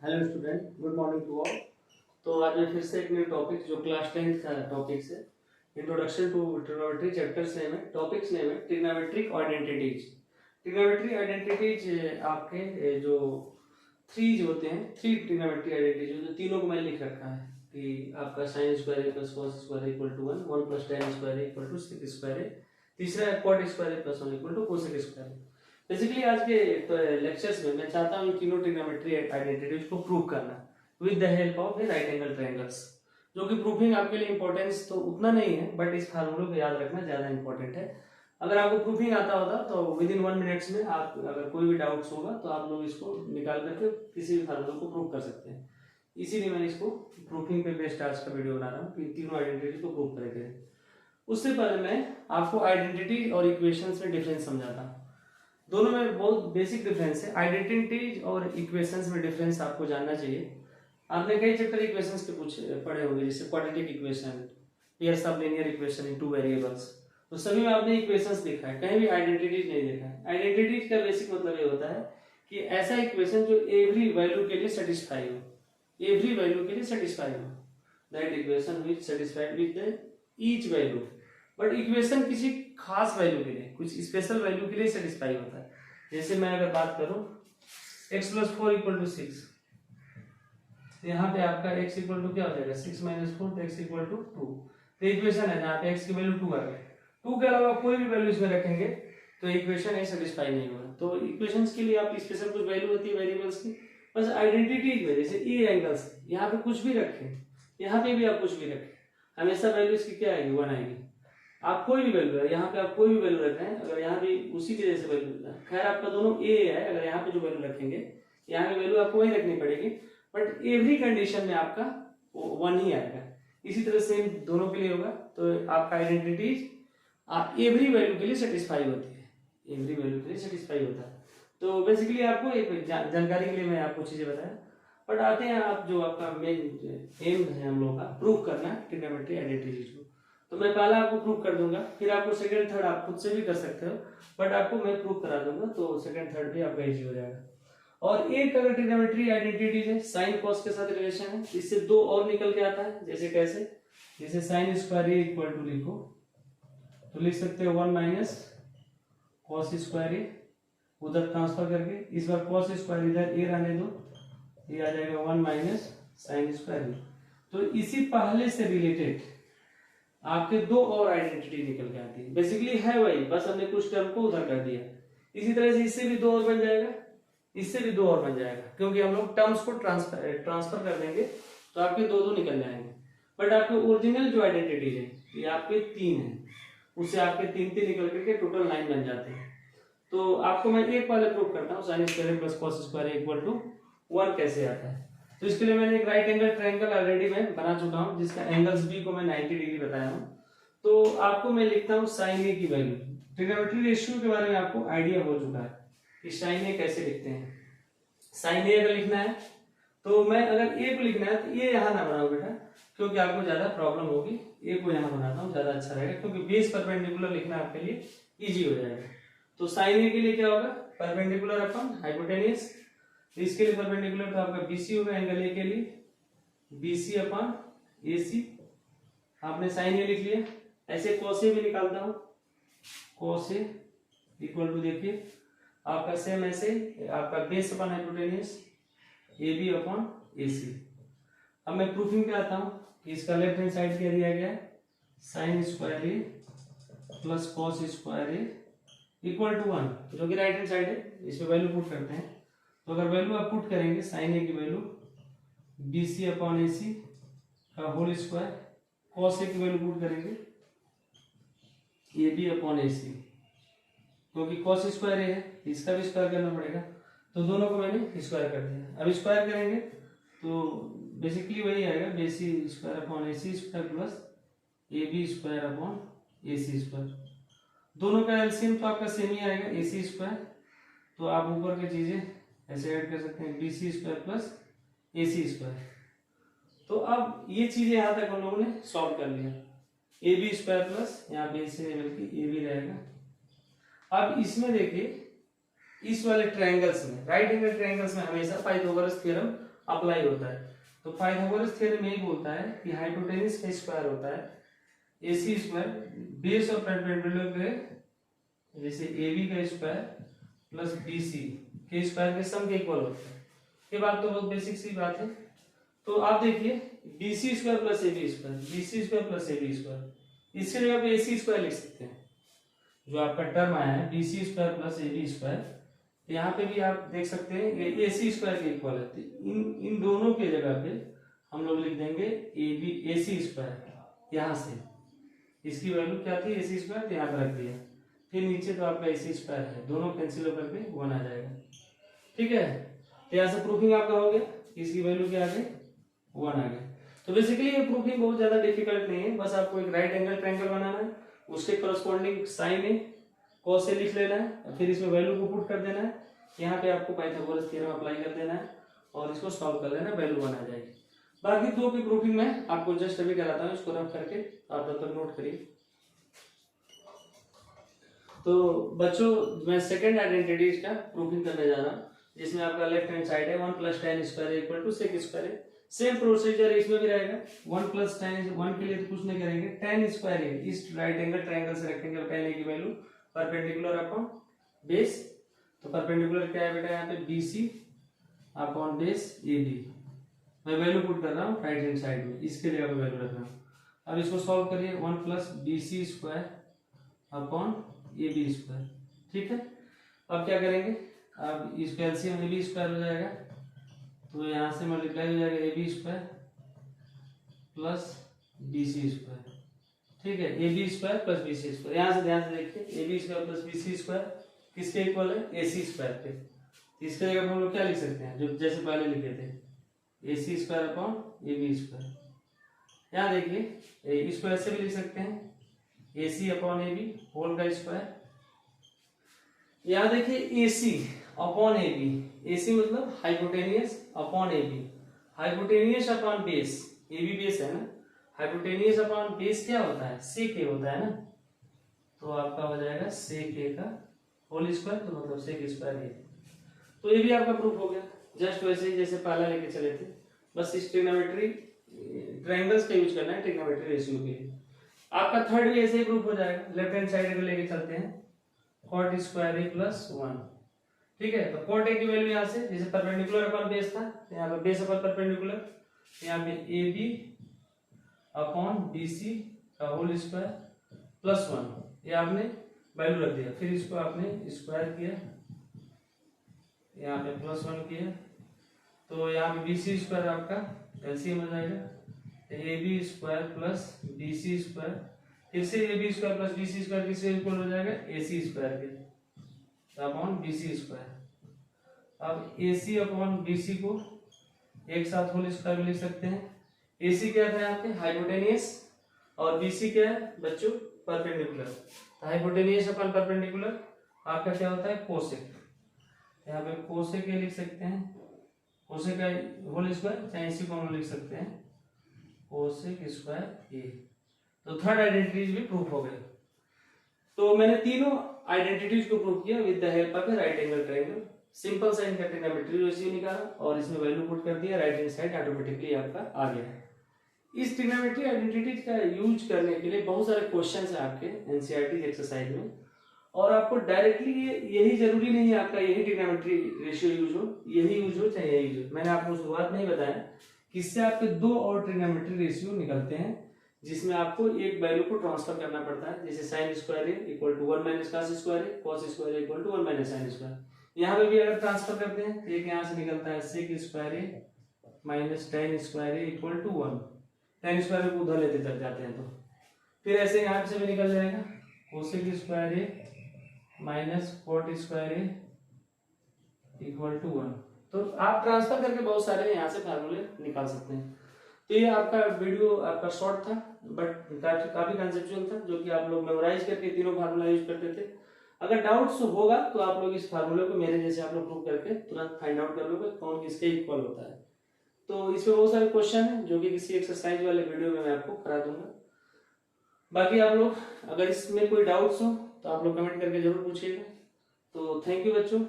Hello student, good morning to all. तो आज मैं फिर से एक न्यू टॉपिक जो क्लास 10th का टॉपिक्स है, introduction to trigonometry chapters name है, टॉपिक्स नेम है ट्रिग्नोमेट्रिक आइडेंटिटीज। ट्रिग्नोमेट्री आइडेंटिटीज आपके जो थ्री जो होते हैं, थ्री ट्रिग्नोमेट्री आइडेंटिटीज, जो तीनों को मैंने लिख रखा है कि आपका sine square plus cos square equal to 1, 1 plus tan square equal to sec square है, तीसरा है cot square plus 1 equal to cosec square. Basically आज के लेक्चर्स में मैं चाहता हूँ तीनों ट्रिग्नोमेट्री आइडेंटिटीज को प्रूव करना with the help of the right angle triangles, जो कि प्रूफिंग आपके लिए इंपॉर्टेंस तो उतना नहीं है, बट इस फार्मूले को याद रखना ज्यादा इंपॉर्टेंट है। अगर आपको प्रूफिंग आता होता तो विद इन 1 मिनट्स में आप अगर कोई भी डाउट्स होगा तो आप लोग इसको निकाल करके किसी भी फार्मूले को प्रूव कर सकते हैं। इसीलिए मैं इसको प्रूफिंग पे बेस्ड आज का वीडियो बना रहा हूँ कि तीनों आइडेंटिटी को प्रूव करेंगे। उससे पहले मैं आपको आइडेंटिटी और इक्वेशंस में डिफरेंस समझाता हूँ। दोनों में बहुत बेसिक डिफरेंस है। आइडेंटिटी और इक्वेशंस में डिफरेंस आपको जानना चाहिए। आपने कई चैप्टर इक्वेशंस के पढ़े होंगे, जैसे quadratic equation, pairs of linear equation in two variables, तो सभी में आपने इक्वेशंस देखा है, कहीं भी आइडेंटिटीज नहीं देखा है। आइडेंटिटीज का बेसिक मतलब ये होता है कि ऐसा इक्वेशन जो एवरी वैल्यू के लिए सेटिस्फाई हो, एवरी वैल्यू के लिए सेटिस्फाई हो, that equation which satisfied with the each value. But equation किसी खास वैल्यू के लिए, कुछ स्पेशल वैल्यू के लिए सेटिस्फाई होता है। जैसे मैं अगर बात करूं x + 4 = 6, तो यहाँ पे आपका x = क्या हो जाएगा, 6 - 4, तो x = 2। तो इक्वेशन है जहाँ पे x की वैल्यू 2 आ गई, 2 के अलावा कोई भी वैल्यू इसमें रखेंगे तो इक्वेशन है सेटिस्फाई नहीं होगा। तो इक्वेशंस के लिए आप स्पेशल कुछ वैल्यू होती है वेरिएबल्स की, बस आइडेंटिटी की वजह से ए एंगल्स यहाँ पे कुछ भी रखें, यहाँ पे भी आप कुछ भी रखें, हमेशा वैल्यू इसकी क्या आएगी, 1 आएगी। आप कोई भी वैल्यू है, यहाँ पे आप कोई भी वैल्यू रख रहे हैं, अगर यहाँ भी उसी की जैसे वैल्यू, खैर आपका दोनों ए है, अगर यहाँ पे जो वैल्यू रखेंगे यहाँ पे वैल्यू आपको वही रखनी पड़ेगी, बट एवरी कंडीशन में आपका 1 ही आएगा। इसी तरह सेम दोनों के लिए होगा। तो आपका आइडेंटिटीज एवरी वैल्यू के लिए सेटिस्फाई होती है, एवरी वैल्यू के लिए सेटिस्फाई होता है। तो बेसिकली आपको एक जानकारी के लिए मैं आपको चीजें बताया। बट आते हैं आप जो आपका मेन एम है हम लोगों का, प्रूव करना ट्रिग्नोमेट्री आइडेंटिटीज को। तो मैं पहला आपको प्रूव कर दूंगा, फिर आपको सेकंड थर्ड आप खुद से भी कर सकते हो, बट आपको मैं प्रूव करा दूंगा, तो सेकंड थर्ड भी आपका इजी हो जाएगा। और एक अगर ट्रिग्नोमेट्री आइडेंटिटीज है, साइन कॉस के साथ रिलेशन है, इससे दो और निकल के आता है। जैसे कैसे, जैसे sine square A equal to लिखो तो लिख सकते हो 1 - कॉस स्क्वायर ए, उधर ट्रांसफर करके इस बार कॉस स्क्वायर इधर ए रहने दो, ये आ जाएगा 1 - साइन स्क्वायर ए। तो इसी पहले से रिलेटेड आपके दो और आइडेंटिटी निकल के आती है। बेसिकली है वही, बस हमने कुछ टर्म को उधर कर दिया। इसी तरह से इससे भी दो और बन जाएगा, इससे भी दो और बन जाएगा, क्योंकि हम लोग टर्म्स को ट्रांसफर कर देंगे तो आपके दो दो निकल जाएंगे। बट आपके ओरिजिनल जो आइडेंटिटी है ये आपके 3 है, उससे आपके 3 निकल करके टोटल 9 बन जाते हैं। तो आपको मैं एक पहले प्रूव करता हूँ, sine square plus cos square equal to 1 कैसे आता है। तो इसके लिए मैंने एक राइट एंगल ट्रायंगल ऑलरेडी मैं बना चुका हूँ, जिसका एंगल्स बी को मैं 90 डिग्री बताया हूँ। तो आपको मैं लिखता हूँ साइन ए की वैल्यू। ट्रिग्नोमेट्री रेशियो के बारे में आपको आइडिया हो चुका है कि साइन ए कैसे लिखते हैं। साइन ए अगर लिखना है तो मैं, अगर ए को लिखना है तो ये यहाँ ना बनाओ बेटा, क्योंकि आपको ज्यादा प्रॉब्लम होगी। ए को यहाँ बनाता हूँ, ज्यादा अच्छा रहेगा, क्योंकि बेस परपेंडिकुलर लिखना आपके लिए इजी हो जाएगा। तो साइन ए के लिए क्या होगा, परपेंडिकुलर अपॉन हाइपोटेन्यूस। इसके लिए परपेंडिकुलर तो आपका बीसी होगा, एंगल ए के लिए बीसी अपॉन एसी। आपने साइन ए लिख लिया। ऐसे कॉस ए भी निकालता हूं, कॉस ए इक्वल टू, देखिए आपका सेम ऐसे आपका base upon hypotenuse A B upon A C. अब मैं प्रूफिंग पे आता हूं कि इसका लेफ्ट हैंड साइड क्या दिया गया है, sine square A plus cos square A equal to 1, जो कि राइट हैंड साइड है। इसमें वैल्यू पुट करते हैं, तो अगर वैल्यू आप पुट करेंगे साइन ए की value B C upon A सी का होल स्क्वायर, कॉस ए की वैल्यू पुट करेंगे ए बी अपॉन ए सी, क्योंकि कॉस स्क्वायर ए है, इसका भी स्क्वायर करना पड़ेगा, तो दोनों को मैंने स्क्वायर कर दिया। अब स्क्वायर करेंगे तो बेसिकली वही आएगा, B C square upon A C square plus A B square upon A C square. दोनों का एलसीएम तो आपका सेम ही आएगा, ए सी स्क्वायर। तो आप ऊपर की चीजें ऐसे ऐड कर सकते हैं, बी सी स्क्वायर प्लस ए सी स्क्वायर। तो अब ये चीजें यहां तक हम लोगों ने सॉल्व कर लिया। ए बी स्क्वायर प्लस यहाँ पे से बल्कि ए बी रहेगा। अब इसमें देखिए, इस वाले ट्रायंगल्स में, राइट एंगल ट्रायंगल्स में हमेशा पाइथागोरस थ्योरम अप्लाई होता है। तो पाइथागोरस थ्योरम यही बोलता है कि हाइपोटेन्यूज का स्क्वायर होता है AC स्क्वायर बेस और परपेंडिकुलर के जैसे AB का स्क्वायर प्लस BC के स्क्वायर के सम के इक्वल होता है। ये बात तो बहुत बेसिक सी बात है। तो आप देखिए BC square plus AB square, BC square plus AB square, इसके जगह पे AC स्क्वायर लिख सकते हैं। जो आपका टर्म आया है BC square plus AB square, यहाँ पे भी आप देख सकते हैं ये AC स्क्वायर के इक्वल है। इन दोनों के जगह पे हम लोग लिख देंगे AC स्क्वायर। यहाँ से इसकी वैल्यू क्या थी AC स्क्वायर, तो यहाँ पे रख दिया। फिर नीचे तो आपका AC स्क्वायर है, दोनों कैंसिल होकर के 1 आ जाएगा। ठीक है, तो यहाँ से प्रूफिंग आपका हो गया, इसकी वैल्यू क्या आ गई 1 आ गया। तो बेसिकली ये प्रूफिंग बहुत ज्यादा डिफिकल्ट नहीं है, बस आपको एक राइट एंगल ट्रायंगल बनाना है, उसके करस्पॉन्डिंग साइन है कॉस से लिख लेना है, फिर इसमें वैल्यू को पुट कर देना है। यहाँ पे आपको पाइथागोरस थ्योरम अप्लाई कर देना है और इसको सॉल्व कर लेना, वैल्यू बन आ जाएगी। बाकी दो की प्रूफिंग मैं आपको जस्ट अभी कराता हूँ, इसको रफ करके आप तब तक नोट करिए। तो बच्चों मैं सेकंड आइडेंटिटीज का प्रूफिंग करने जा रहा हूँ, जिसमें आपका लेफ्ट हैंड साइड है 1 + tan square equal to sec square है। सेम प्रोसीजर इसमें भी रहेगा, 1 + tan 1 के लिए तो कुछ नहीं करेंगे, tan स्क्वायर है इस राइट एंगल ट्रायंगल से रेक्टेंगल का की वैल्यू परपेंडिकुलर अपॉन बेस। तो परपेंडिकुलर क्या है बेटा, यहाँ पे BC अपॉन बेस AB। मैं वैल्यू पुट कर रहा हूँ राइट हैंड साइड में, इसके जगह पे वैल्यू रख रहा हूँ। अब इसको सॉल्व करिए, 1 + BC square upon AB square. ठीक है, अब क्या करेंगे, अब इसका एलसीएम AB स्क्वायर हो जाएगा, तो यहाँ से मल्टीप्लाई हो जाएगा AB square plus BC square. ठीक है, AB square plus BC square. यहाँ से ध्यान से देखिए AB square plus BC square किसके इक्वल है, AC स्क्वायर पे। इसके जगह हम लोग क्या लिख सकते हैं, जो जैसे पहले लिखे थे AC square upon AB square. यहाँ देखिए इस स्क्वायर से भी लिख सकते हैं AC अपॉन AB होल का स्क्वायर। यहाँ देखिए AC अपॉन AB, AC मतलब hypotenuse upon AB, hypotenuse upon base, AB base है ना, हाइपोटेनियस अपॉन बेस क्या होता है, सेक A होता है ना, तो आपका हो जाएगा सेक A का होल स्क्वायर, तो मतलब सेक स्क्वायर A। तो ये भी आपका प्रूफ हो गया, जस्ट वैसे ही जैसे पहला लेके चले थे, बस इस ट्रिग्नोमेट्री ट्रायंगल्स का यूज करना है ट्रिग्नोमेट्री रेशियो के लिए। आपका थर्ड भी ऐसे ही प्रूफ हो जाएगा, लेफ्ट हैंड साइड को लेके चलते हैं, cot स्क्वायर A + 1। ठीक है, तो cot A की वैल्यू यहाँ से जैसे परपेंडिकुलर अपॉन बेस था, तो यहाँ पे बेस अपॉन परपेंडिकुलर, यहाँ पे AB अपॉन BC का होल स्क्वायर प्लस 1, ये आपने वैल्यू रख दिया। फिर इसको आपने स्क्वायर किया, यहाँ पे प्लस 1 किया, तो यहाँ पे BC स्क्वायर आपका एलसीएम हो जाएगा, AB square plus BC square, फिर से AB square plus BC square किससे इक्वल हो जाएगा, AC स्क्वायर के अपॉन BC स्क्वायर। अब AC अपॉन BC को एक साथ होल स्क्वायर में लिख सकते हैं। AC क्या था यहाँ पे, हाइपोटेनियस, और BC क्या है बच्चों, परपेंडिकुलर। तो हाइपोटेनियस अपॉन परपेंडिकुलर आपका क्या होता है, कोसेक। यहाँ पे कोसेक लिख सकते हैं, कोसेक का होल स्क्वायर, चाहे इसी को हम लिख सकते हैं कोसेक स्क्वायर A। तो थर्ड आइडेंटिटीज भी प्रूफ हो गए। तो मैंने तीनों आइडेंटिटीज को प्रूव किया with the help of a right angle triangle, simple sine का ट्रिग्नोमेट्री रेशियो निकाला और इसमें वैल्यू पुट कर दिया, राइट हैंड साइड ऑटोमेटिकली आपका आ गया है। इस ट्रिग्नोमेट्री आइडेंटिटीज का यूज करने के लिए बहुत सारे क्वेश्चंस हैं आपके एनसीईआरटी एक्सरसाइज में, और आपको डायरेक्टली यही जरूरी नहीं है आपका यही ट्रिग्नोमेट्री रेशियो यूज हो, यही यूज हो चाहे यही यूज हो। मैंने आपको शुरुआत में ही बताया कि इससे आपके दो और ट्रिग्नोमेट्री रेशियो निकलते हैं, जिसमें आपको एक वैल्यू को ट्रांसफर करना पड़ता है, जैसे sin square A equal to 1 - cos square A, cos square A equal to 1 - sin square. यहाँ पे भी अगर ट्रांसफर करते हैं तो एक यहाँ से निकलता है sec square A minus tan square A equal to 1, tan square को उधर लेते चल जाते हैं, तो फिर ऐसे यहाँ से भी निकल जाएगा cosec square A minus cot square A equal to 1। तो आप ट्रांसफर करके बहुत सारे यहाँ से फार्मूले निकाल सकते हैं। तो ये आपका वीडियो आपका शॉर्ट था, बट काफी कंसेप्चुअल था, जो कि आप लोग मेमोराइज करके तीनों फार्मूला यूज करते थे। अगर डाउट्स होगा तो आप लोग इस फार्मूले को मेरे जैसे आप लोग प्रूव करके तुरंत फाइंड आउट कर लोगे कौन किसके इक्वल होता है। तो इसमें बहुत सारे क्वेश्चन है जो कि किसी एक्सरसाइज वाले वीडियो में मैं आपको करा दूंगा। बाकी आप लोग अगर इसमें कोई डाउट्स हो तो आप लोग कमेंट करके जरूर पूछिएगा। तो थैंक यू बच्चों।